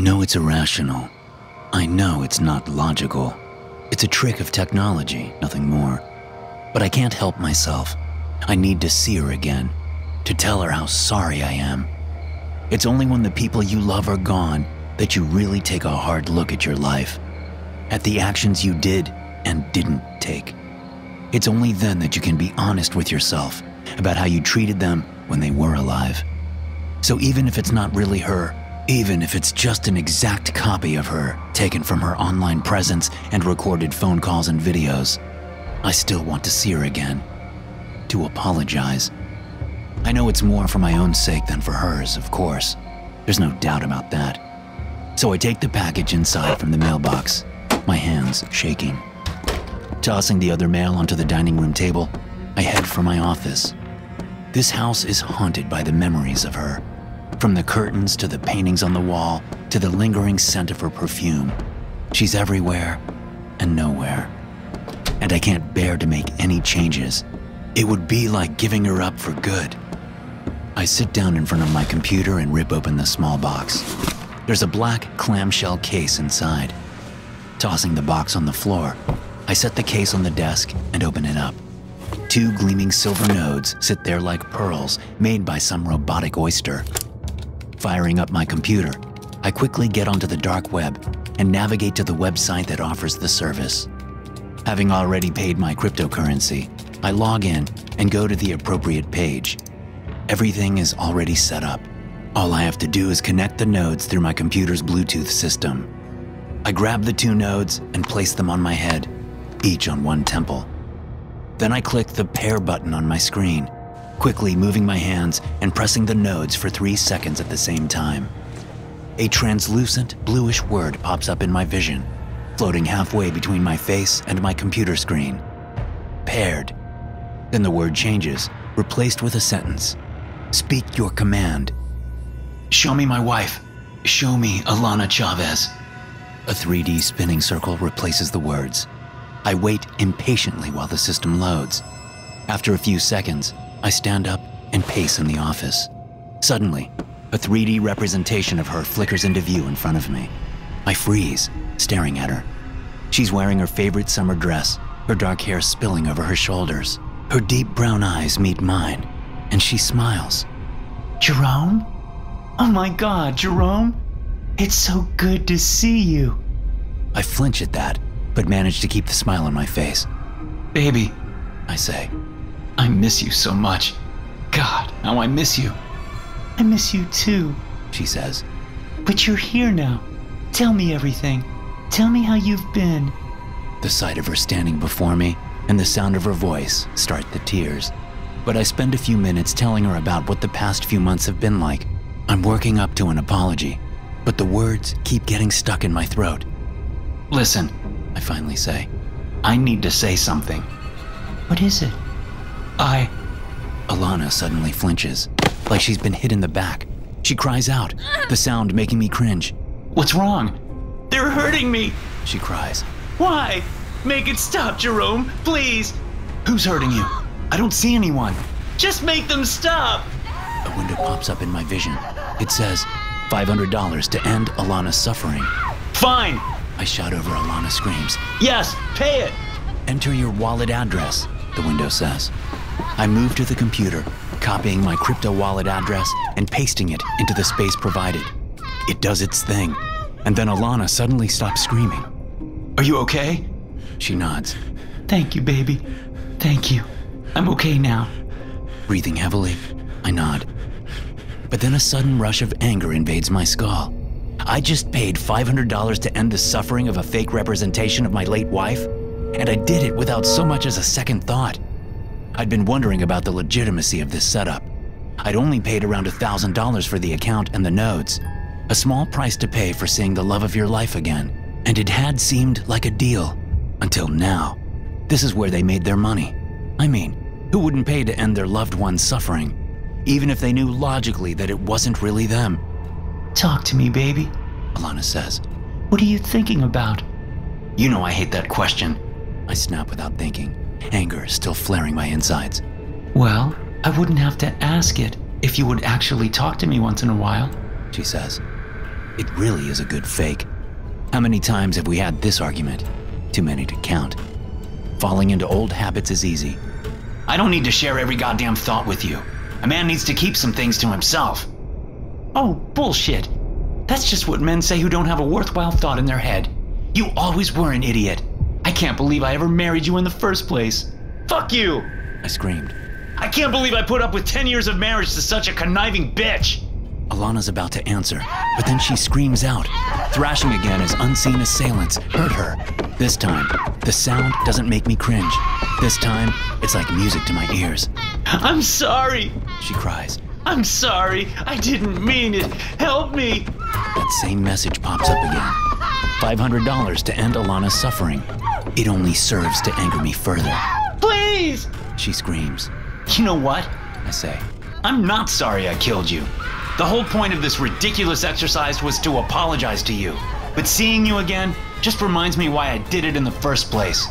know it's irrational. I know it's not logical. It's a trick of technology, nothing more. But I can't help myself. I need to see her again, to tell her how sorry I am. It's only when the people you love are gone that you really take a hard look at your life, at the actions you did and didn't take. It's only then that you can be honest with yourself about how you treated them when they were alive. So even if it's not really her, even if it's just an exact copy of her taken from her online presence and recorded phone calls and videos, I still want to see her again, to apologize. I know it's more for my own sake than for hers, of course. There's no doubt about that. So I take the package inside from the mailbox, my hands shaking. Tossing the other mail onto the dining room table, I head for my office. This house is haunted by the memories of her. From the curtains to the paintings on the wall to the lingering scent of her perfume. She's everywhere and nowhere. And I can't bear to make any changes. It would be like giving her up for good. I sit down in front of my computer and rip open the small box. There's a black clamshell case inside. Tossing the box on the floor, I set the case on the desk and open it up. 2 gleaming silver nodes sit there like pearls made by some robotic oyster. Firing up my computer, I quickly get onto the dark web and navigate to the website that offers the service. Having already paid my cryptocurrency, I log in and go to the appropriate page. Everything is already set up. All I have to do is connect the nodes through my computer's Bluetooth system. I grab the 2 nodes and place them on my head, each on one temple. Then I click the pair button on my screen, quickly moving my hands and pressing the nodes for 3 seconds at the same time. A translucent bluish word pops up in my vision, floating halfway between my face and my computer screen. Paired. Then the word changes, replaced with a sentence. Speak your command. Show me my wife. Show me Alana Chavez. A 3D spinning circle replaces the words. I wait impatiently while the system loads. After a few seconds, I stand up and pace in the office. Suddenly, a 3D representation of her flickers into view in front of me. I freeze, staring at her. She's wearing her favorite summer dress, her dark hair spilling over her shoulders. Her deep brown eyes meet mine, and she smiles. Jerome? Oh my God, Jerome! It's so good to see you. I flinch at that, but manage to keep the smile on my face. Baby, I say, I miss you so much. God, how I miss you. I miss you too, she says. But you're here now. Tell me everything. Tell me how you've been. The sight of her standing before me and the sound of her voice start the tears. But I spend a few minutes telling her about what the past few months have been like. I'm working up to an apology, but the words keep getting stuck in my throat. Listen, I finally say. I need to say something. What is it? Alana suddenly flinches, like she's been hit in the back. She cries out, the sound making me cringe. What's wrong? They're hurting me, she cries. Why? Make it stop, Jerome, please. Who's hurting you? I don't see anyone. Just make them stop. A window pops up in my vision. It says, $500 to end Alana's suffering. Fine, I shout over Alana's screams. Yes, pay it. Enter your wallet address, the window says. I move to the computer, copying my crypto wallet address and pasting it into the space provided. It does its thing, and then Alana suddenly stops screaming. Are you okay? She nods. Thank you, baby. Thank you. I'm okay now. Breathing heavily, I nod. But then a sudden rush of anger invades my skull. I just paid $500 to end the suffering of a fake representation of my late wife, and I did it without so much as a second thought. I'd been wondering about the legitimacy of this setup. I'd only paid around $1,000 for the account and the nodes, a small price to pay for seeing the love of your life again, and it had seemed like a deal, until now. This is where they made their money. I mean, who wouldn't pay to end their loved one's suffering, even if they knew logically that it wasn't really them? Talk to me, baby, Alana says. What are you thinking about? You know I hate that question. I snap without thinking, anger still flaring my insides. Well, I wouldn't have to ask it if you would actually talk to me once in a while, she says. It really is a good fake. How many times have we had this argument? Too many to count. Falling into old habits is easy. I don't need to share every goddamn thought with you. A man needs to keep some things to himself. Oh, bullshit. That's just what men say who don't have a worthwhile thought in their head. You always were an idiot. I can't believe I ever married you in the first place. Fuck you! I screamed. I can't believe I put up with 10 years of marriage to such a conniving bitch! Alana's about to answer, but then she screams out, thrashing again as unseen assailants hurt her. This time, the sound doesn't make me cringe. This time, it's like music to my ears. I'm sorry, she cries. I'm sorry, I didn't mean it. Help me. That same message pops up again. $500 to end Alana's suffering. It only serves to anger me further. Please, she screams. You know what? I say. I'm not sorry I killed you. The whole point of this ridiculous exercise was to apologize to you. But seeing you again just reminds me why I did it in the first place.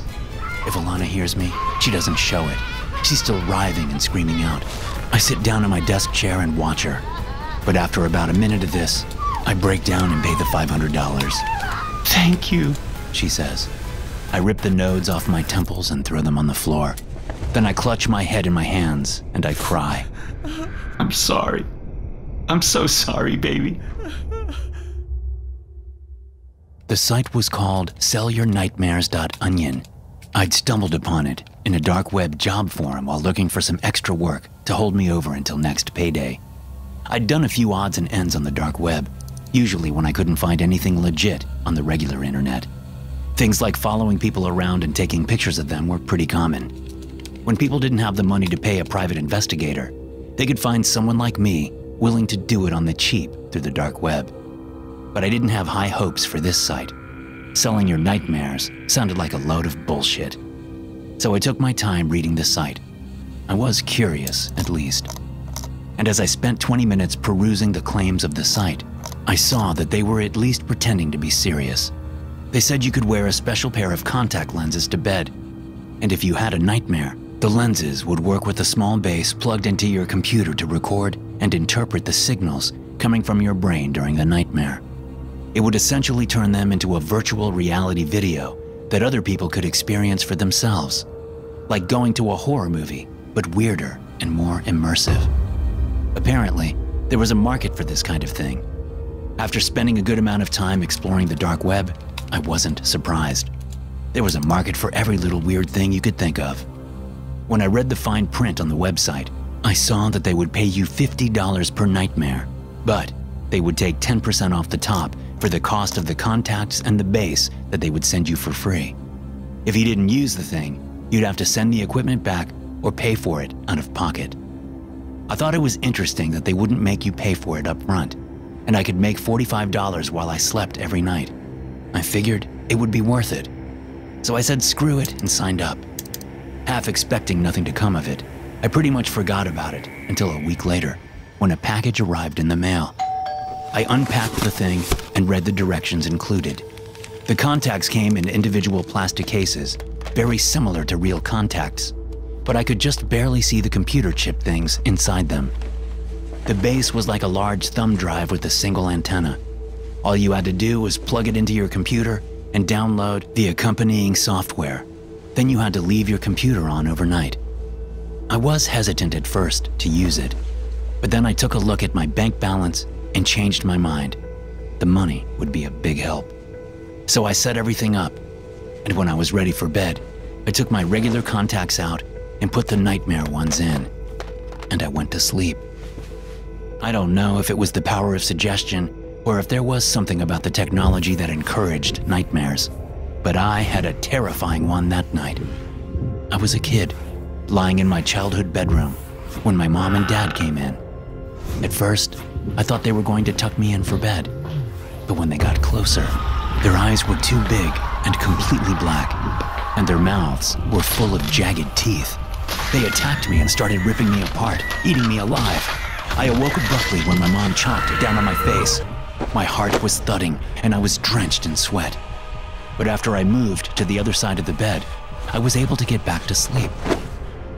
If Alana hears me, she doesn't show it. She's still writhing and screaming out. I sit down in my desk chair and watch her. But after about a minute of this, I break down and pay the $500. Thank you, she says. I rip the nodes off my temples and throw them on the floor. Then I clutch my head in my hands and I cry. I'm sorry. I'm so sorry, baby. The site was called sellyournightmares.onion. I'd stumbled upon it in a dark web job forum while looking for some extra work to hold me over until next payday. I'd done a few odds and ends on the dark web, usually when I couldn't find anything legit on the regular internet. Things like following people around and taking pictures of them were pretty common. When people didn't have the money to pay a private investigator, they could find someone like me willing to do it on the cheap through the dark web. But I didn't have high hopes for this site. Selling your nightmares sounded like a load of bullshit. So I took my time reading the site. I was curious, at least. And as I spent 20 minutes perusing the claims of the site, I saw that they were at least pretending to be serious. They said you could wear a special pair of contact lenses to bed, and if you had a nightmare, the lenses would work with a small base plugged into your computer to record and interpret the signals coming from your brain during the nightmare. It would essentially turn them into a virtual reality video that other people could experience for themselves, like going to a horror movie, but weirder and more immersive. Apparently, there was a market for this kind of thing. After spending a good amount of time exploring the dark web, I wasn't surprised. There was a market for every little weird thing you could think of. When I read the fine print on the website, I saw that they would pay you $50 per nightmare, but they would take 10% off the top for the cost of the contacts and the base that they would send you for free. If you didn't use the thing, you'd have to send the equipment back or pay for it out of pocket. I thought it was interesting that they wouldn't make you pay for it up front, and I could make $45 while I slept every night. I figured it would be worth it. So I said screw it and signed up. Half expecting nothing to come of it, I pretty much forgot about it until a week later, when a package arrived in the mail. I unpacked the thing and read the directions included. The contacts came in individual plastic cases, very similar to real contacts, but I could just barely see the computer chip things inside them. The base was like a large thumb drive with a single antenna. All you had to do was plug it into your computer and download the accompanying software. Then you had to leave your computer on overnight. I was hesitant at first to use it, but then I took a look at my bank balance and changed my mind. The money would be a big help. So I set everything up, and when I was ready for bed, I took my regular contacts out and put the nightmare ones in, and I went to sleep. I don't know if it was the power of suggestion or if there was something about the technology that encouraged nightmares, but I had a terrifying one that night. I was a kid, lying in my childhood bedroom when my mom and dad came in. At first, I thought they were going to tuck me in for bed, but when they got closer, their eyes were too big and completely black, and their mouths were full of jagged teeth. They attacked me and started ripping me apart, eating me alive. I awoke abruptly when my mom chomped down on my face. My heart was thudding and I was drenched in sweat. But after I moved to the other side of the bed, I was able to get back to sleep.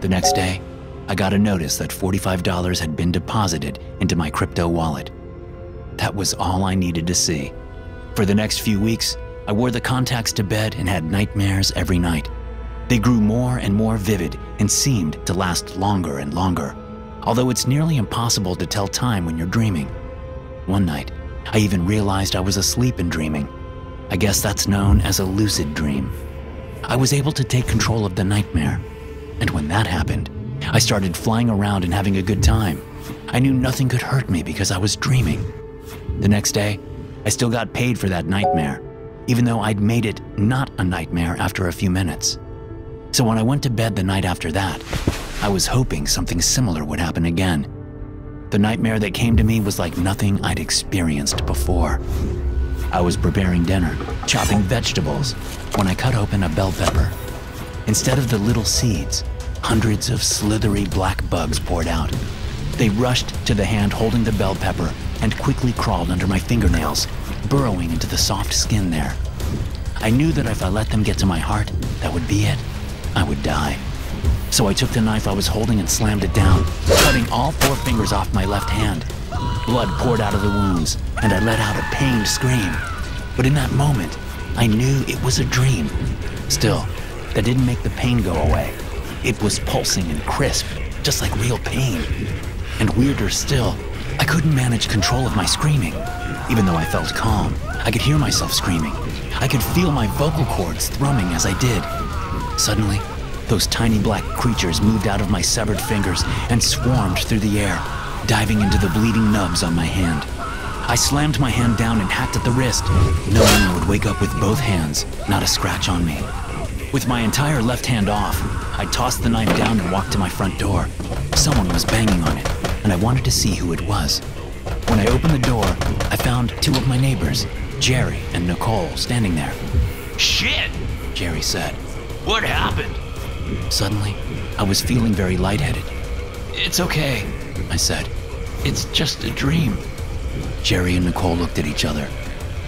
The next day, I got a notice that $45 had been deposited into my crypto wallet. That was all I needed to see. For the next few weeks, I wore the contacts to bed and had nightmares every night. They grew more and more vivid and seemed to last longer and longer, although it's nearly impossible to tell time when you're dreaming. One night, I even realized I was asleep and dreaming. I guess that's known as a lucid dream. I was able to take control of the nightmare, and when that happened, I started flying around and having a good time. I knew nothing could hurt me because I was dreaming. The next day, I still got paid for that nightmare, even though I'd made it not a nightmare after a few minutes. So when I went to bed the night after that, I was hoping something similar would happen again. The nightmare that came to me was like nothing I'd experienced before. I was preparing dinner, chopping vegetables, when I cut open a bell pepper. Instead of the little seeds, hundreds of slithery black bugs poured out. They rushed to the hand holding the bell pepper and quickly crawled under my fingernails, burrowing into the soft skin there. I knew that if I let them get to my heart, that would be it. I would die. So I took the knife I was holding and slammed it down, cutting all 4 fingers off my left hand. Blood poured out of the wounds, and I let out a pained scream. But in that moment, I knew it was a dream. Still, that didn't make the pain go away. It was pulsing and crisp, just like real pain. And weirder still, I couldn't manage control of my screaming. Even though I felt calm, I could hear myself screaming. I could feel my vocal cords thrumming as I did. Suddenly, those tiny black creatures moved out of my severed fingers and swarmed through the air, diving into the bleeding nubs on my hand. I slammed my hand down and hacked at the wrist, knowing I would wake up with both hands, not a scratch on me. With my entire left hand off, I tossed the knife down and walked to my front door. Someone was banging on it, and I wanted to see who it was. When I opened the door, I found 2 of my neighbors, Jerry and Nicole, standing there. "Shit!" Jerry said. "What happened?" Suddenly, I was feeling very lightheaded. "It's okay," I said. "It's just a dream." Jerry and Nicole looked at each other.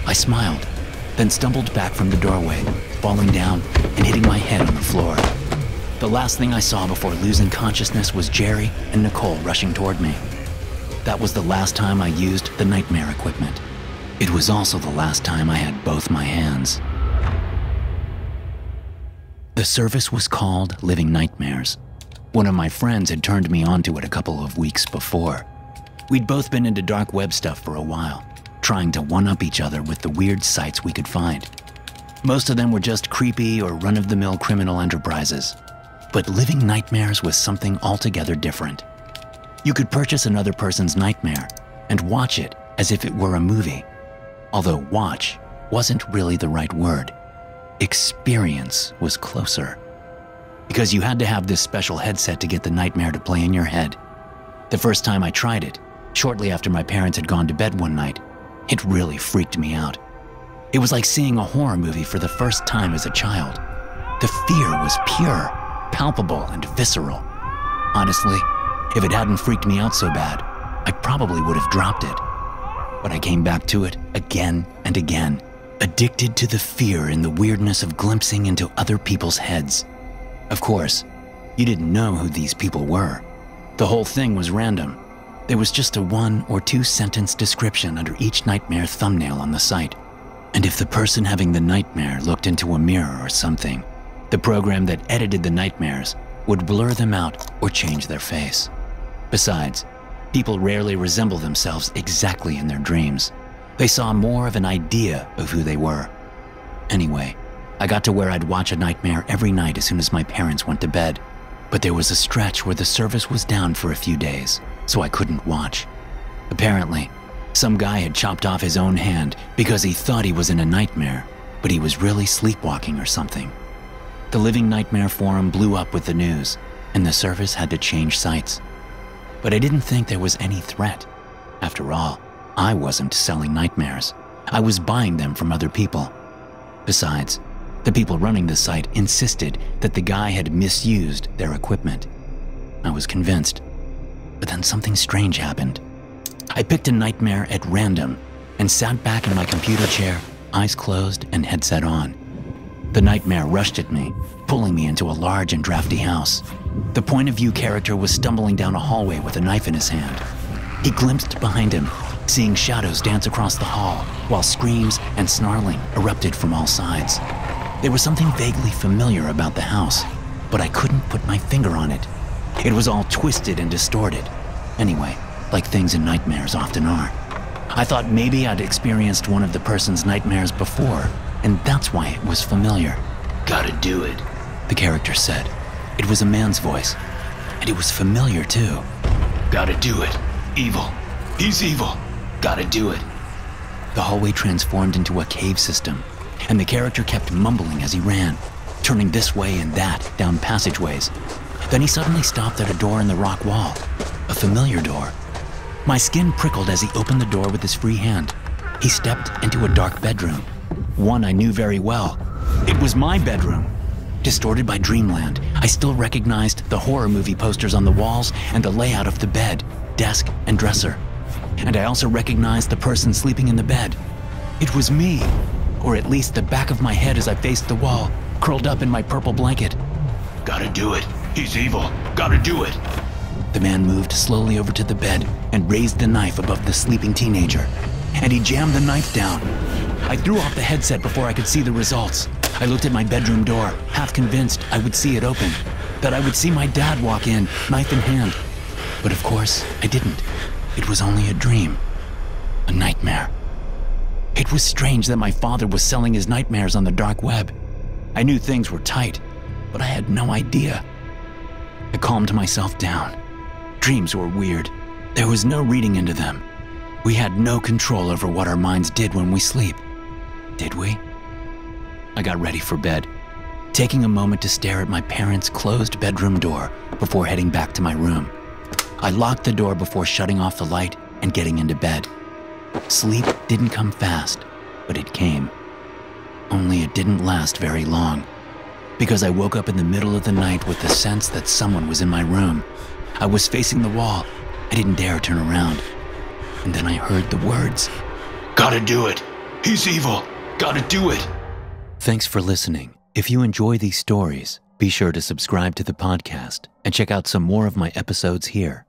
I smiled, then stumbled back from the doorway, falling down and hitting my head on the floor. The last thing I saw before losing consciousness was Jerry and Nicole rushing toward me. That was the last time I used the nightmare equipment. It was also the last time I had both my hands. The service was called Living Nightmares. One of my friends had turned me onto it a couple of weeks before. We'd both been into dark web stuff for a while, trying to one-up each other with the weird sites we could find. Most of them were just creepy or run-of-the-mill criminal enterprises. But Living Nightmares was something altogether different. You could purchase another person's nightmare and watch it as if it were a movie. Although watch wasn't really the right word. Experience was closer. Because you had to have this special headset to get the nightmare to play in your head. The first time I tried it, shortly after my parents had gone to bed one night, it really freaked me out. It was like seeing a horror movie for the first time as a child. The fear was pure, palpable, and visceral. Honestly, if it hadn't freaked me out so bad, I probably would have dropped it. But I came back to it again and again, addicted to the fear and the weirdness of glimpsing into other people's heads. Of course, you didn't know who these people were. The whole thing was random. There was just a 1 or 2 sentence description under each nightmare thumbnail on the site. And if the person having the nightmare looked into a mirror or something, the program that edited the nightmares would blur them out or change their face. Besides, people rarely resemble themselves exactly in their dreams. They saw more of an idea of who they were. Anyway, I got to where I'd watch a nightmare every night as soon as my parents went to bed. But there was a stretch where the service was down for a few days, so I couldn't watch. Apparently, some guy had chopped off his own hand because he thought he was in a nightmare, but he was really sleepwalking or something. The Living Nightmare forum blew up with the news, and the service had to change sites. But I didn't think there was any threat. After all, I wasn't selling nightmares. I was buying them from other people. Besides, the people running the site insisted that the guy had misused their equipment. I was convinced, but then something strange happened. I picked a nightmare at random and sat back in my computer chair, eyes closed and headset on. The nightmare rushed at me, pulling me into a large and drafty house. The point of view character was stumbling down a hallway with a knife in his hand. He glimpsed behind him, seeing shadows dance across the hall, while screams and snarling erupted from all sides. There was something vaguely familiar about the house, but I couldn't put my finger on it. It was all twisted and distorted. Anyway, like things in nightmares often are. I thought maybe I'd experienced one of the person's nightmares before, and that's why it was familiar. Gotta do it. The character said. It was a man's voice, and it was familiar too. Gotta do it. Evil. He's evil. Gotta do it. The hallway transformed into a cave system, and the character kept mumbling as he ran, turning this way and that down passageways. Then he suddenly stopped at a door in the rock wall, a familiar door. My skin prickled as he opened the door with his free hand. He stepped into a dark bedroom, one I knew very well. It was my bedroom. Distorted by dreamland, I still recognized the horror movie posters on the walls and the layout of the bed, desk, and dresser. And I also recognized the person sleeping in the bed. It was me, or at least the back of my head as I faced the wall, curled up in my purple blanket. Gotta do it. He's evil. Gotta do it. The man moved slowly over to the bed and raised the knife above the sleeping teenager. And he jammed the knife down. I threw off the headset before I could see the results. I looked at my bedroom door, half convinced I would see it open, that I would see my dad walk in, knife in hand. But of course, I didn't. It was only a dream. A nightmare. It was strange that my father was selling his nightmares on the dark web. I knew things were tight, but I had no idea. I calmed myself down. Dreams were weird. There was no reading into them. We had no control over what our minds did when we sleep. Did we? I got ready for bed, taking a moment to stare at my parents' closed bedroom door before heading back to my room. I locked the door before shutting off the light and getting into bed. Sleep didn't come fast, but it came. Only it didn't last very long, because I woke up in the middle of the night with the sense that someone was in my room. I was facing the wall. I didn't dare turn around. And then I heard the words. Gotta do it. He's evil. Gotta do it. Thanks for listening. If you enjoy these stories, be sure to subscribe to the podcast and check out some more of my episodes here.